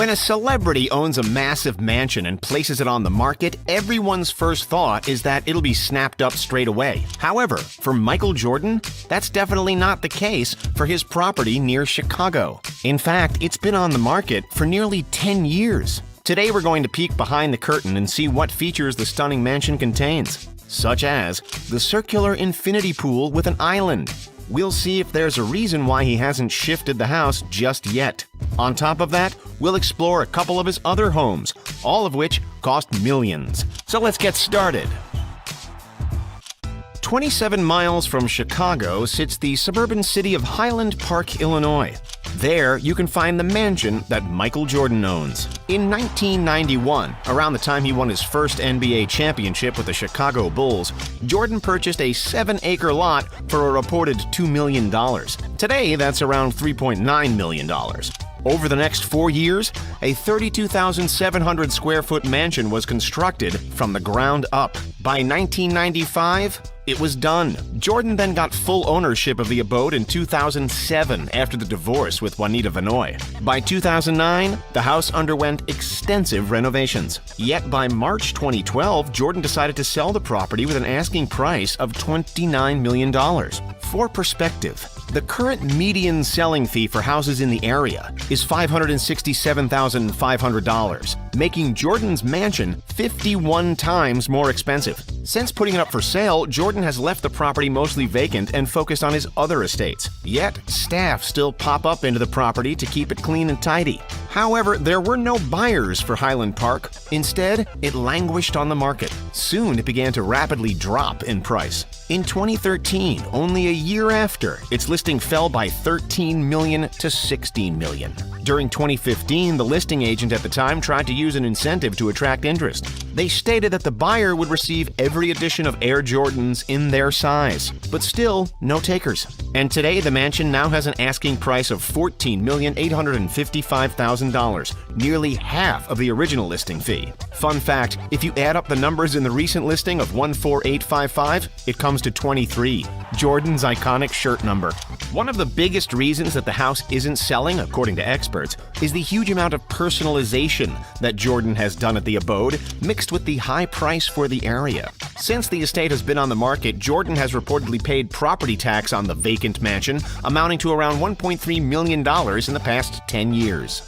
When a celebrity owns a massive mansion and places it on the market, everyone's first thought is that it'll be snapped up straight away. However, for Michael Jordan, that's definitely not the case for his property near Chicago. In fact, it's been on the market for nearly 10 years. Today we're going to peek behind the curtain and see what features the stunning mansion contains, such as the circular infinity pool with an island. We'll see if there's a reason why he hasn't shifted the house just yet. On top of that, we'll explore a couple of his other homes, all of which cost millions. So let's get started. 27 miles from Chicago sits the suburban city of Highland Park, Illinois. There, you can find the mansion that Michael Jordan owns. In 1991, around the time he won his first NBA championship with the Chicago Bulls, Jordan purchased a 7-acre lot for a reported $2 million. Today, that's around $3.9 million. Over the next 4 years, a 32,700 square foot mansion was constructed from the ground up. By 1995, it was done. Jordan then got full ownership of the abode in 2007 after the divorce with Juanita Vinoy. By 2009, the house underwent extensive renovations. Yet by March 2012, Jordan decided to sell the property with an asking price of $29 million. For perspective, the current median selling fee for houses in the area is $567,500, making Jordan's mansion 51 times more expensive. Since putting it up for sale, Jordan has left the property mostly vacant and focused on his other estates. Yet, staff still pop up into the property to keep it clean and tidy. However, there were no buyers for Highland Park. Instead, it languished on the market. Soon, it began to rapidly drop in price. In 2013, only a year after, its listing fell by $13 million to $16 million. During 2015, the listing agent at the time tried to use an incentive to attract interest. They stated that the buyer would receive every edition of Air Jordans in their size, but still, no takers. And today, the mansion now has an asking price of $14,855,000, nearly half of the original listing fee. Fun fact, if you add up the numbers in the recent listing of 14855, it comes to 23, Jordan's iconic shirt number. One of the biggest reasons that the house isn't selling, according to experts, is the huge amount of personalization that Jordan has done at the abode, mixed with the high price for the area. Since the estate has been on the market, Jordan has reportedly paid property tax on the vacant mansion, amounting to around $1.3 million in the past 10 years.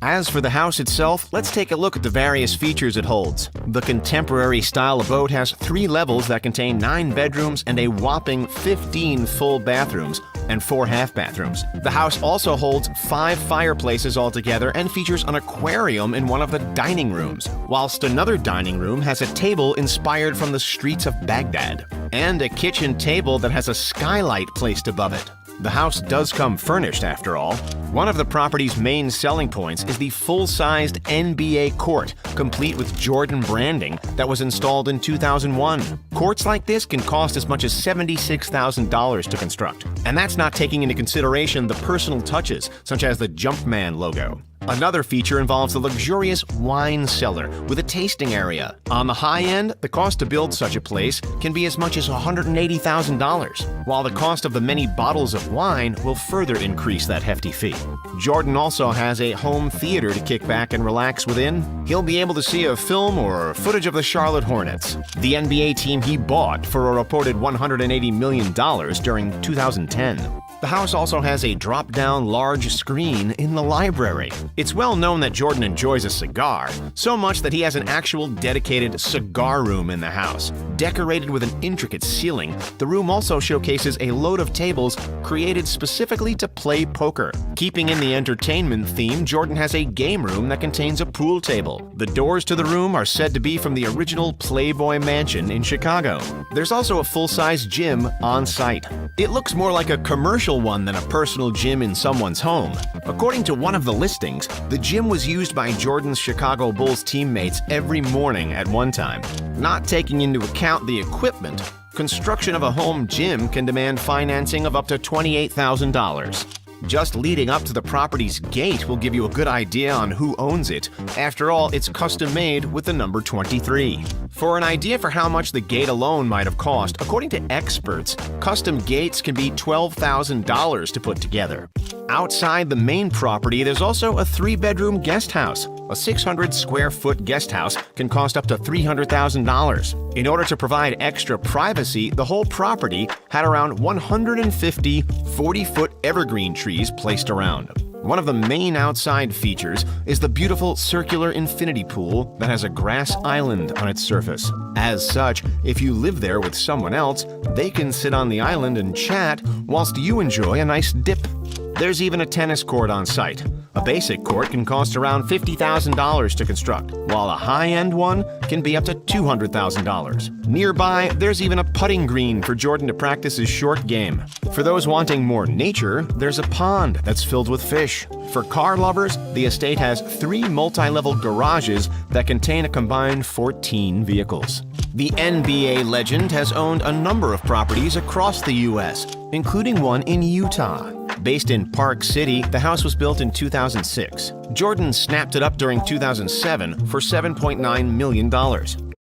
As for the house itself, let's take a look at the various features it holds. The contemporary style abode has 3 levels that contain 9 bedrooms and a whopping 15 full bathrooms and 4 half bathrooms. The house also holds 5 fireplaces altogether and features an aquarium in one of the dining rooms, whilst another dining room has a table inspired from the streets of Baghdad, and a kitchen table that has a skylight placed above it. The house does come furnished, after all. One of the property's main selling points is the full-sized NBA court, complete with Jordan branding, that was installed in 2001. Courts like this can cost as much as $76,000 to construct, and that's not taking into consideration the personal touches, such as the Jumpman logo. Another feature involves a luxurious wine cellar with a tasting area. On the high end, the cost to build such a place can be as much as $180,000, while the cost of the many bottles of wine will further increase that hefty fee. Jordan also has a home theater to kick back and relax within. He'll be able to see a film or footage of the Charlotte Hornets, the NBA team he bought for a reported $180 million during 2010. The house also has a drop-down large screen in the library. It's well known that Jordan enjoys a cigar, so much that he has an actual dedicated cigar room in the house. Decorated with an intricate ceiling, the room also showcases a load of tables created specifically to play poker. Keeping in the entertainment theme, Jordan has a game room that contains a pool table. The doors to the room are said to be from the original Playboy Mansion in Chicago. There's also a full-size gym on site. It looks more like a commercial one than a personal gym in someone's home. According to one of the listings, the gym was used by Jordan's Chicago Bulls teammates every morning at one time. Not taking into account the equipment, construction of a home gym can demand financing of up to $28,000. Just leading up to the property's gate will give you a good idea on who owns it. After all, it's custom-made with the number 23. For an idea for how much the gate alone might have cost, according to experts, custom gates can be $12,000 to put together. Outside the main property, there's also a 3-bedroom guest house. A 600-square-foot guest house can cost up to $300,000. In order to provide extra privacy, the whole property had around 150 40-foot evergreen trees placed around. One of the main outside features is the beautiful circular infinity pool that has a grass island on its surface. As such, if you live there with someone else, they can sit on the island and chat whilst you enjoy a nice dip. There's even a tennis court on site. A basic court can cost around $50,000 to construct, while a high-end one can be up to $200,000. Nearby, there's even a putting green for Jordan to practice his short game. For those wanting more nature, there's a pond that's filled with fish. For car lovers, the estate has 3 multi-level garages that contain a combined 14 vehicles. The NBA legend has owned a number of properties across the U.S., including one in Utah. Based in Park City, the house was built in 2006. Jordan snapped it up during 2007 for $7.9 million.